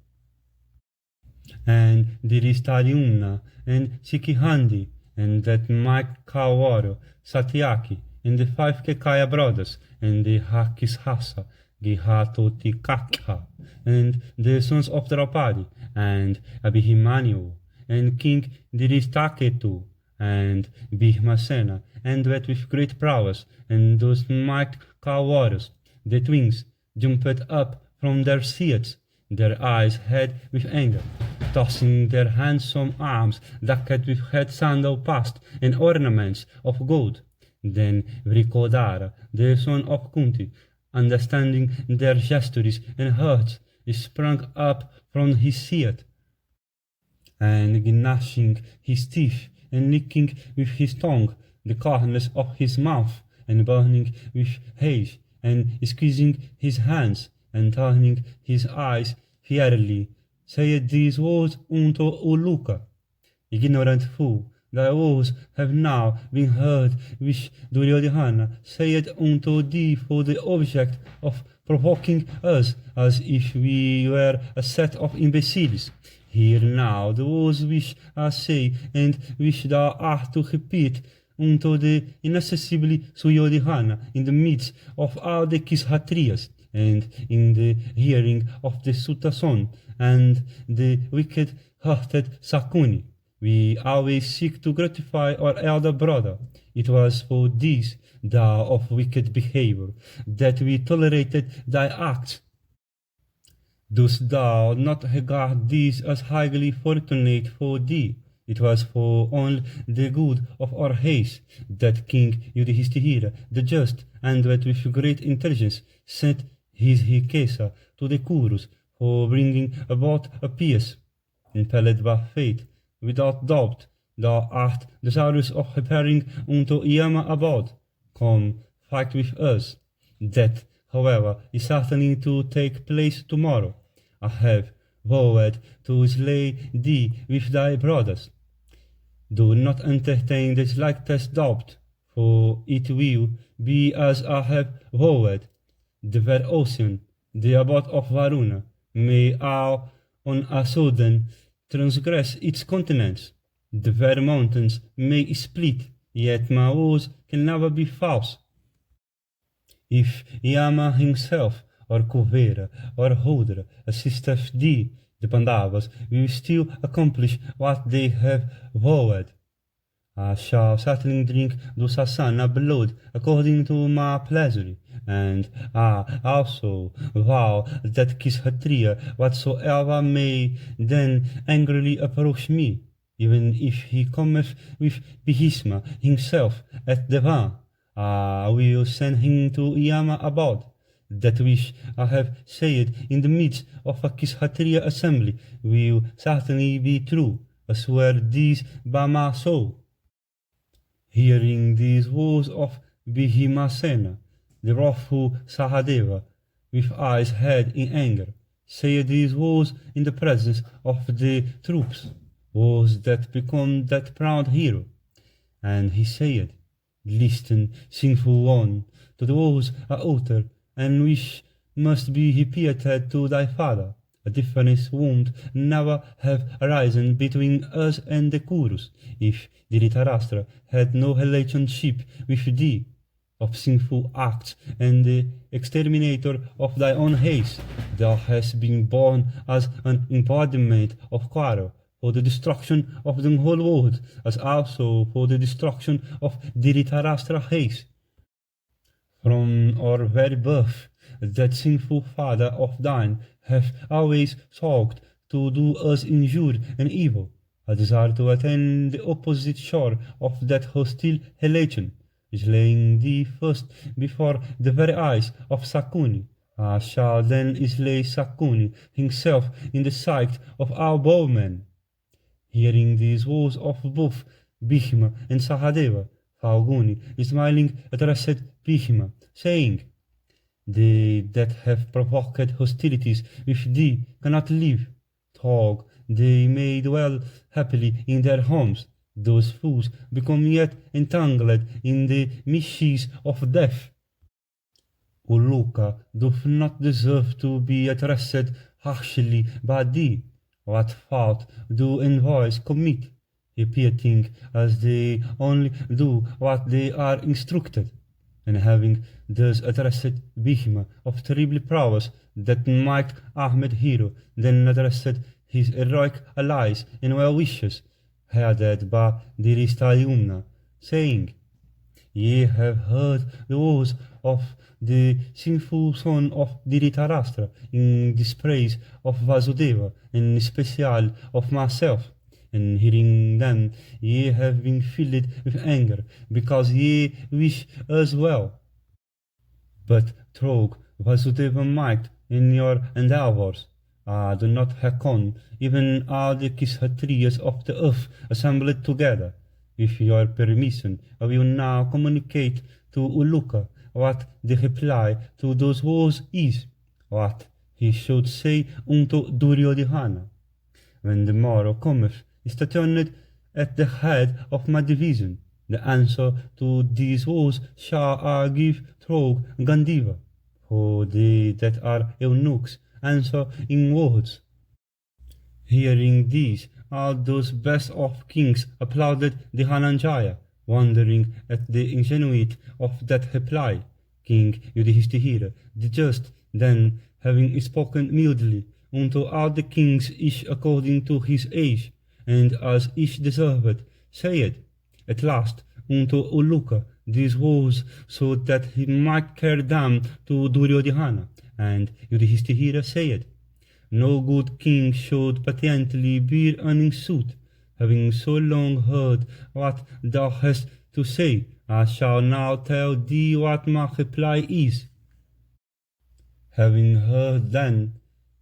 And Dhristadyumna and Shikhandi, and that might cow warrior Satyaki, and the 5 Kekaya brothers, and the Hakishasa, Gihatotikakha, and the sons of Draupadi, and Abhimanyu, and King Dhristaketu, and Bhimasena, and with great prowess, and those might cow warriors, the twins, jumped up from their seats, their eyes red with anger, tossing their handsome arms decked with red sandal past and ornaments of gold. Then Vrikodara, the son of Kunti, understanding their gestures and hurts, sprang up from his seat, and gnashing his teeth and licking with his tongue the corners of his mouth, and burning with rage, and squeezing his hands, and turning his eyes fiercely, said these words unto Uluka. Ignorant fool, thy woes have now been heard, which Duryodhana said unto thee for the object of provoking us, as if we were a set of imbeciles. Hear now the words which I say, and which thou art to repeat unto the inaccessible Suryodhana in the midst of all the Kshatriyas, and in the hearing of the Sutason and the wicked-hearted Sakuni. We always seek to gratify our elder brother. It was for this, thou of wicked behavior, that we tolerated thy acts. Dost thou not regard this as highly fortunate for thee? It was for only the good of our race that King Yudhishthira, the just, and with great intelligence, sent his Hikesa to the Kurus for bringing about a peace. Impelled by fate, without doubt, thou art desirous of repairing unto Yama abode. Come, fight with us. That, however, is certainly to take place tomorrow. I have vowed to slay thee with thy brothers. Do not entertain the slightest doubt, for it will be as I have vowed. The fair ocean, the abode of Varuna, may all on a sudden transgress its continents. The fair mountains may split, yet my words can never be false. If Yama himself, or Kuvera, or Rudra assisteth thee, the Pandavas will still accomplish what they have vowed. I shall certainly drink Dusasana blood according to my pleasure, and I also vow that Kshatriya whatsoever may then angrily approach me, even if he cometh with Bhishma himself at the van, I will send him to Yama abode. That which I have said in the midst of a Kshatriya assembly will certainly be true. I swear this by my soul. Hearing these words of Bhimasena, the wrathful Sahadeva, with eyes hid in anger, said these words in the presence of the troops, words that become that proud hero. And he said, Listen, sinful one, to the words I utter, and which must be repeated to thy father. A difference would never have arisen between us and the Kurus, if Dhritarashtra had no relationship with thee, of sinful acts, and the exterminator of thy own race. Thou hast been born as an embodiment of quarrel, for the destruction of the whole world, as also for the destruction of Dhritarashtra's race. From our very birth, that sinful father of thine hath always sought to do us injury and evil. I desire to attain the opposite shore of that hostile relation, slaying thee first before the very eyes of Sakuni. I shall then slay Sakuni himself in the sight of our bowmen. Hearing these words of both Bhishma and Sahadeva, Falguni, smiling, addressed Bhishma, saying, They that have provoked hostilities with thee cannot live. Talk, they may dwell happily in their homes. Those fools become yet entangled in the mischiefs of death. Uluka doth not deserve to be addressed harshly by thee. What fault do envoys commit, repeating as they only do what they are instructed? And having thus addressed Bhishma of terrible prowess, that might-armed hero then addressed his heroic allies and well-wishers, headed by Dhristadyumna, saying, Ye have heard the words of the sinful son of Dhritarashtra in dispraise of Vasudeva, and especially of myself. And hearing them, ye have been filled with anger, because ye wish us well. But through Vasudeva's might in your endeavors, I do not reckon even all the Kshatriyas of the earth assembled together. With your permission, I will now communicate to Uluka what the reply to those words is, what he should say unto Duryodhana. When the morrow cometh, stationed at the head of my division. The answer to these woes shall I give through Gandiva, for they that are eunuchs answer in words. Hearing these, all those best of kings applauded the Dhananjaya, wondering at the ingenuity of that reply. King Yudhishthira, the just, then, having spoken mildly unto all the kings each according to his age, and as each deserved, said, at last, unto Uluka these words, so that he might carry them to Duryodhana. And Yudhishthira said, no good king should patiently bear an insult. Having so long heard what thou hast to say, I shall now tell thee what my reply is. Having heard then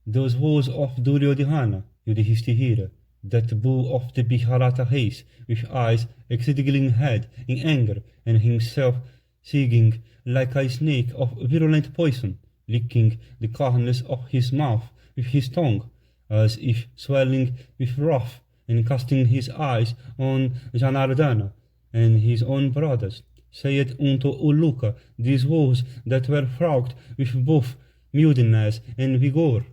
those words of Duryodhana, Yudhishthira, that bull of the Mahabharata race, with eyes exceedingly red in anger, and himself seething like a snake of virulent poison, licking the corners of his mouth with his tongue, as if swelling with wrath, and casting his eyes on Janardana and his own brothers, said unto Uluka these words that were fraught with both mildness and vigor.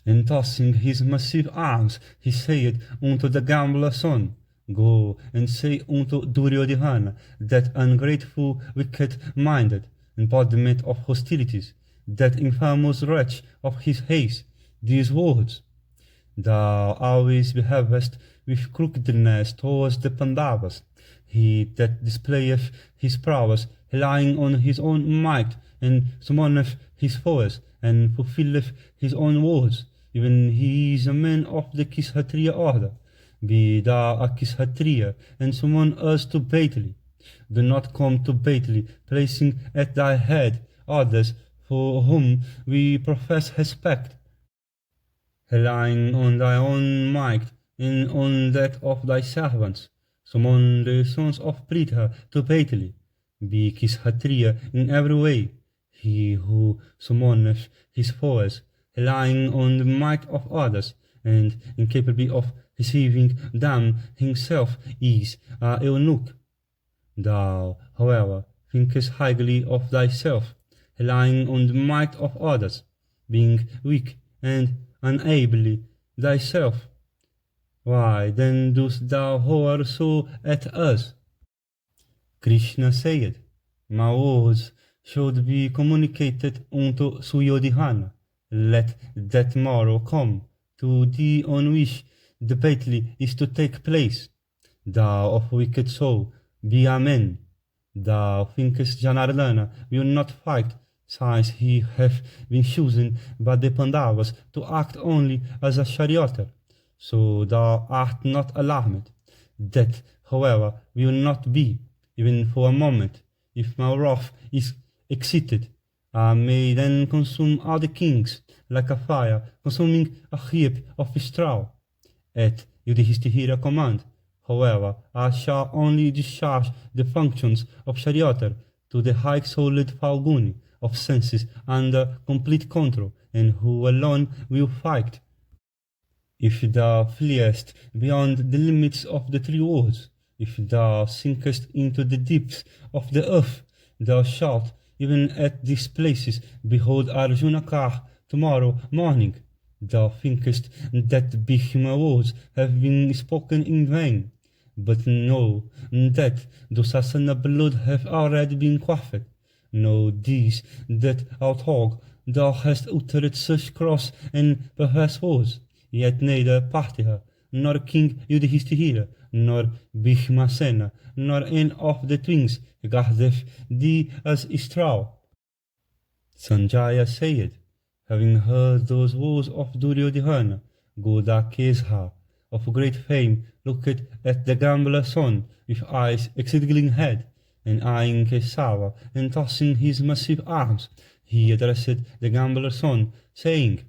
And tossing his massive arms, he said unto the gambler son, go and say unto Duryodhana, that ungrateful, wicked-minded embodiment of hostilities, that infamous wretch of his haste, these words: thou always behavest with crookedness towards the Pandavas. He that displayeth his prowess, relying on his own might, and summoneth his foes, and fulfilleth his own words, even he is a man of the Kshatriya order. Be thou a Kshatriya, and summon us to battle. Do not come to battle, placing at thy head others for whom we profess respect, relying on thy own might and on that of thy servants. Summon the sons of Pritha to battle. Be Kshatriya in every way. He who summoneth his foes, relying on the might of others, and incapable of receiving them himself, is a eunuch. Thou, however, thinkest highly of thyself, relying on the might of others, being weak and unable thyself. Why then dost thou hover so at us? Krishna said, my words should be communicated unto Suryodhana. Let that morrow come to thee on which the battle is to take place. Thou of wicked soul, be a man. Thou thinkest Janardana will not fight, since he hath been chosen by the Pandavas to act only as a charioteer. So thou art not alarmed. That, however, will not be, even for a moment. If my wrath is excited, I may then consume all the kings, like a fire consuming a heap of straw. At Yudhishthira's command, however, I shall only discharge the functions of charioteer to the high-souled Falguni, of senses under complete control, and who alone will fight. If thou fleest beyond the limits of the three worlds, if thou sinkest into the deeps of the earth, thou shalt, even at these places, behold Arjuna car tomorrow morning. Thou thinkest that Bhishma words have been spoken in vain, but know that Dusasana blood have already been quaffed. Know this, that outhog thou hast uttered such cross and perverse words, yet neither Partha, nor King Yudhishthira, nor Bhishmasena, nor any of the twins regardeth thee as straw. Sanjaya said, having heard those words of Duryodhana, Godakesha, of great fame, looked at the gambler's son with eyes exceedingly red, and eyeing Kesava, and tossing his massive arms, he addressed the gambler's son, saying,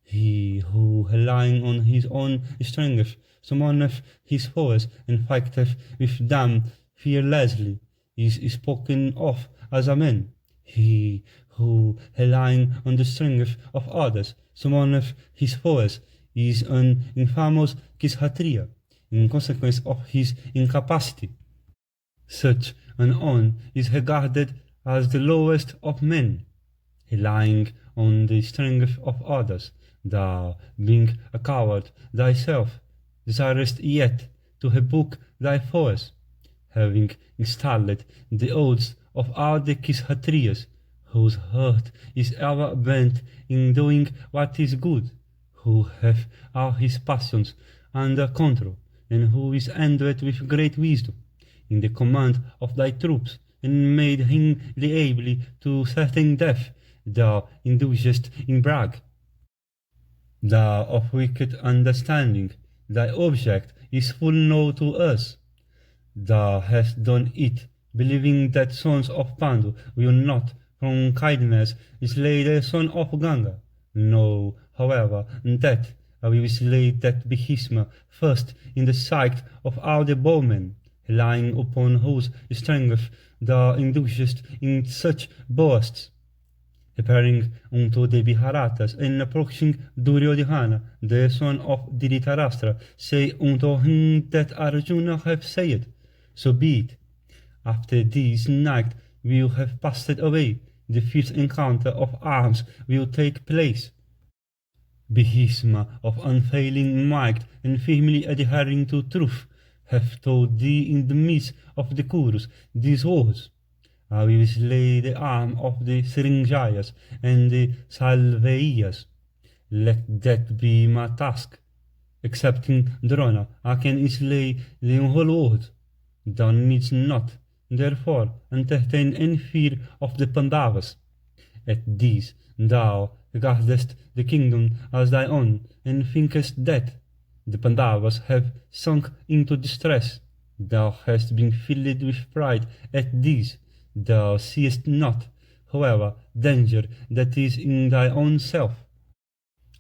he who, relying on his own strength, summoneth his foes and fighteth with them fearlessly, is spoken of as a man. He who, relying on the strength of others, summoneth his foes, is an infamous Kshatriya. in consequence of his incapacity. Such an one is regarded as the lowest of men, relying on the strength of others, thou, being a coward thyself, desirest yet to rebuke thy foes, having installed the oaths of all the Kishatriyas, whose heart is ever bent in doing what is good, who have all his passions under control, and who is endowed with great wisdom, in the command of thy troops, and made him liable to certain death, thou indulgest in brag. Thou of wicked understanding, thy object is full known to us. Thou hast done it, believing that sons of Pandu will not, from kindness, slay the son of Ganga. Know, however, that I will slay that Bhisma first in the sight of all the bowmen, relying upon whose strength thou indulgest in such boasts. Repairing unto the Viharatas and approaching Duryodhana, the son of Dhritarashtra, say unto him that Arjuna have said, so be it. After this night will have passed away, the fierce encounter of arms will take place. Bhisma, of unfailing might and firmly adhering to truth, have told thee in the midst of the Kurus these words. I will slay the arm of the Srinjayas and the Salveyas. Let that be my task. Excepting Drona, I can slay the whole world. Thou needst not, therefore, entertain any fear of the Pandavas. At this thou regardest the kingdom as thy own, and thinkest that the Pandavas have sunk into distress. Thou hast been filled with pride at this. Thou seest not, however, danger that is in thy own self.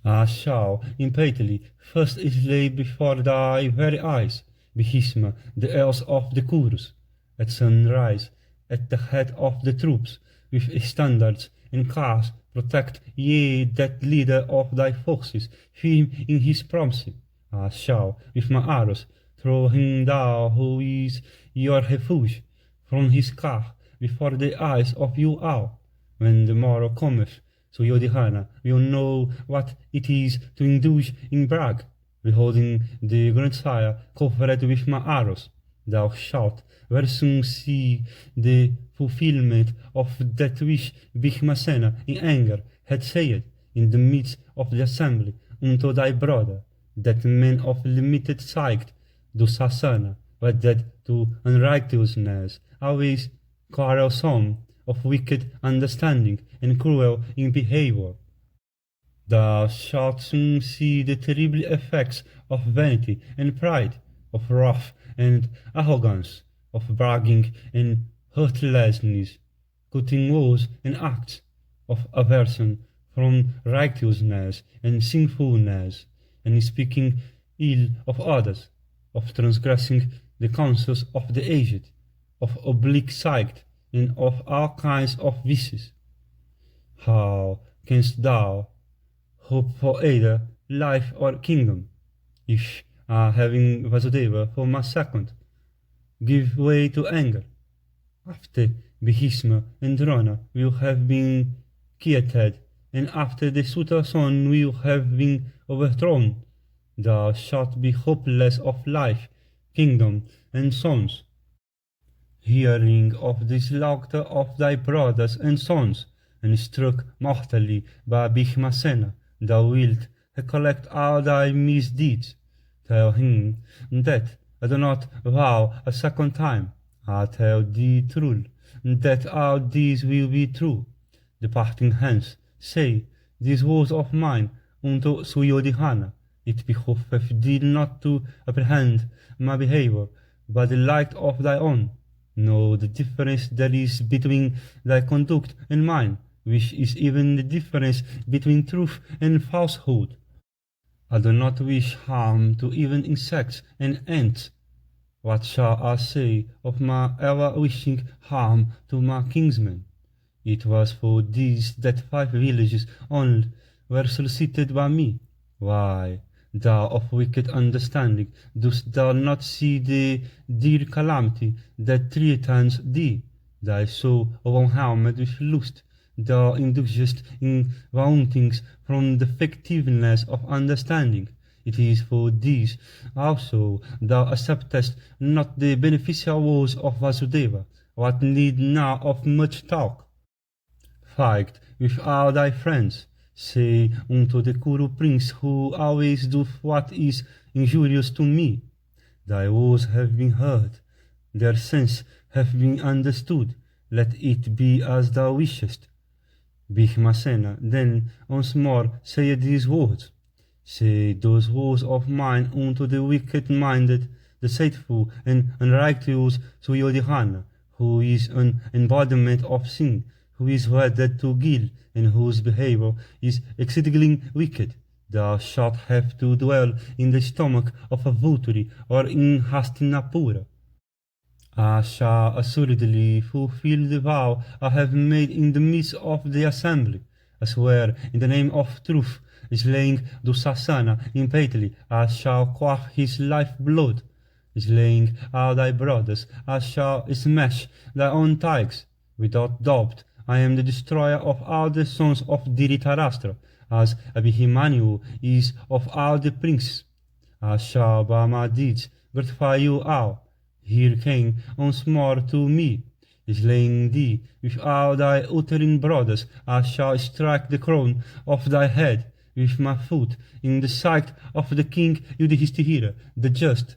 I shall impatiently first slay before thy very eyes Bhisma, the earls of the Kurus, at sunrise, at the head of the troops, with standards and cars, protect ye that leader of thy forces, firm in his promise. I shall, with my arrows, throw him down who is your refuge, from his car, before the eyes of you all. When the morrow cometh, Suryodhana will know what it is to indulge in brag, beholding the grandsire covered with my arrows. Thou shalt very soon see the fulfillment of that which Bhishmasena in anger had said in the midst of the assembly unto thy brother, that men of limited sight, Dusasana, wedded to unrighteousness, always quarrelsome, of wicked understanding, and cruel in behavior. Thou shalt soon see the terrible effects of vanity and pride, of wrath and arrogance, of bragging and heartlessness, cutting words and acts, of aversion from righteousness and sinfulness, and speaking ill of others, of transgressing the counsels of the aged, of oblique sight, and of all kinds of vices. How canst thou hope for either life or kingdom, if, having Vasudeva for my second, give way to anger? After Bhisma and Drona will have been quieted, and after the Suta son will have been overthrown, thou shalt be hopeless of life, kingdom, and sons. Hearing of the slaughter of thy brothers and sons, and struck mortally by Bhishmasena, thou wilt recollect all thy misdeeds. Tell him that I do not vow a second time. I tell thee truly, that all these will be true. Departing hence, say these words of mine unto Suryodhana. It behoveth thee not to apprehend my behavior by the light of thy own. Know the difference there is between thy conduct and mine, which is even the difference between truth and falsehood. I do not wish harm to even insects and ants. What shall I say of my ever wishing harm to my kinsmen? It was for this that 5 villages only were solicited by me. Why, thou of wicked understanding, dost thou not see the dear calamity that threatens thee? Thy soul overwhelmed with lust, thou indulgest in vauntings from the fictiveness of understanding. It is for these also thou acceptest not the beneficial woes of Vasudeva. What need now of much talk? Fight with all thy friends. Say unto the Kuru prince who always doth what is injurious to me. Thy woes have been heard, their sense have been understood. Let it be as thou wishest. Bhishmasena then once more said these words. Say those woes of mine unto the wicked-minded, deceitful, and unrighteous Suryodhana, who is an embodiment of sin, who is wedded to guilt, and whose behavior is exceedingly wicked. Thou shalt have to dwell in the stomach of a vulture or in Hastinapura. I shall assuredly fulfill the vow I have made in the midst of the assembly. I swear in the name of truth, slaying Dusasana impatiently, I shall quaff his life-blood. Slaying all thy brothers, I shall smash thy own thighs. Without doubt, I am the destroyer of all the sons of Dhritarashtra, as Abhimanyu is of all the princes. I shall by my deeds gratify you all. Hearken once more to me. Slaying thee with all thy uttering brothers, I shall strike the crown of thy head with my foot in the sight of the king Yudhishthira, the just.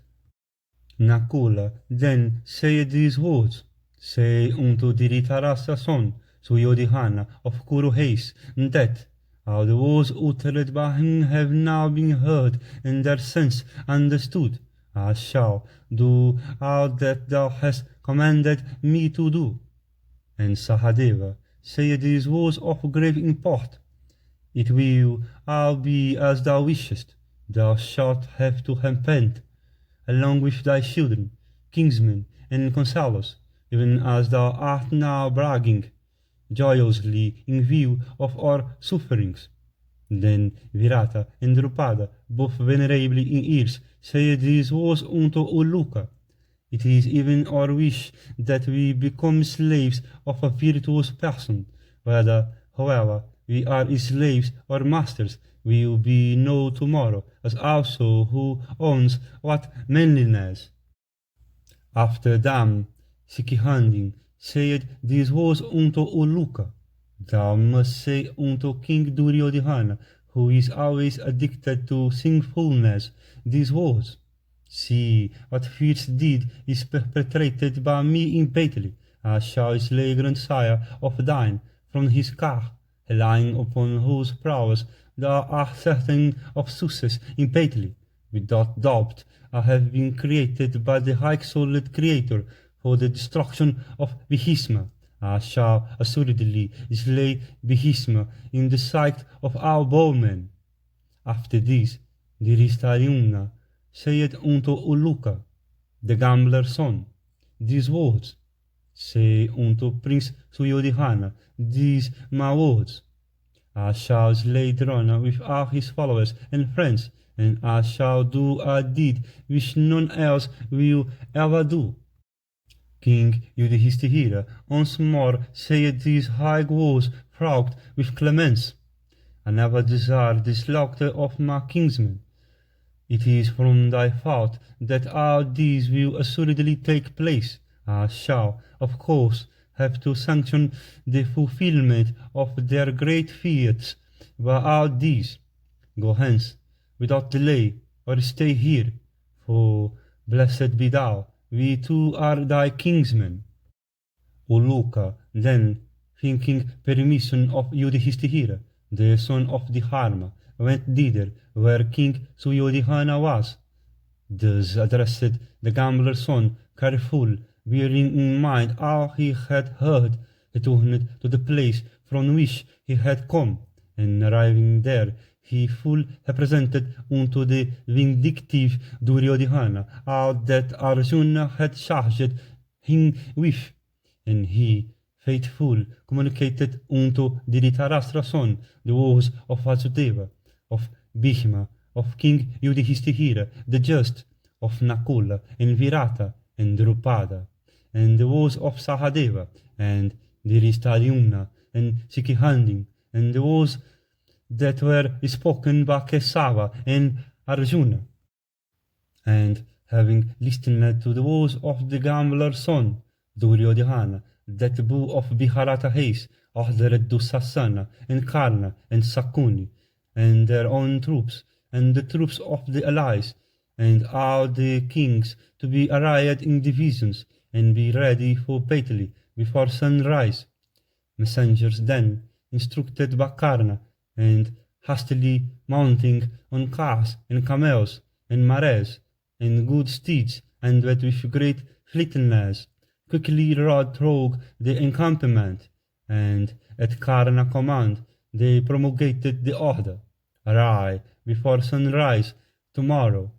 Nakula then said these words. Say unto Dhritarashtra's son, Suryodhana of Kuru haste, that all the words uttered by him have now been heard and their sense understood. I shall do all that thou hast commanded me to do. And Sahadeva said these words of grave import. It will all be as thou wishest. Thou shalt have to repent, along with thy children, kinsmen, and consulos, even as thou art now bragging joyously in view of our sufferings. Then Virata and Drupada, both venerably in years, said these words unto Uluka. It is even our wish that we become slaves of a virtuous person, whether, however, we are slaves or masters will be known tomorrow, as also who owns what manliness. After them, Sikhihandin said these words unto Uluka. Thou must say unto King Duryodhana, who is always addicted to sinfulness, these words. See what fierce deed is perpetrated by me impatiently. I shall slay grandsire of thine from his car, relying upon whose prowess thou art certain of success impatiently. Without doubt, I have been created by the high-souled Creator for the destruction of Bhishma. I shall assuredly slay Bhishma in the sight of all bowmen. After this, Dhritarashtra said unto Uluka, the gambler's son, these words. Say unto Prince Suryodhana these my words. I shall slay Drona with all his followers and friends, and I shall do a deed which none else will ever do. King Yudhishthira once more said these high words fraught with clemence. I never desire the slaughter of my kinsmen. It is from thy fault that all these will assuredly take place. I shall, of course, have to sanction the fulfillment of their great fiats by all these. Go hence, without delay, or stay here, for, blessed be thou, we too are thy kinsmen. Uluka then, thinking permission of Yudhishthira, the son of the Dharma, went thither where King Suryodhana was. Thus addressed the gambler's son, careful, bearing in mind all he had heard, returned to the place from which he had come, and arriving there, he full represented unto the vindictive Duryodhana all that Arjuna had charged him with, and he, faithful, communicated unto Dhritarashtra's son the words of Vasudeva, of Bhishma, of King Yudhishthira, the just, of Nakula and Virata and Drupada, and the wars of Sahadeva and Dhristadyumna and Sikhihandin, and the wars that were spoken by Kesava and Arjuna. And having listened to the wars of the gambler's son, Duryodhana, that bull of Bharata haste, ordered Dusasana and Karna and Sakuni, and their own troops, and the troops of the allies, and all the kings to be arrayed in divisions, and be ready for battle before sunrise. Messengers then, instructed by Karna, and hastily mounting on cars and camels and mares and good steeds, and with great fleetness, quickly rode through the encampment, and at Karna command they promulgated the order, "Arise before sunrise tomorrow,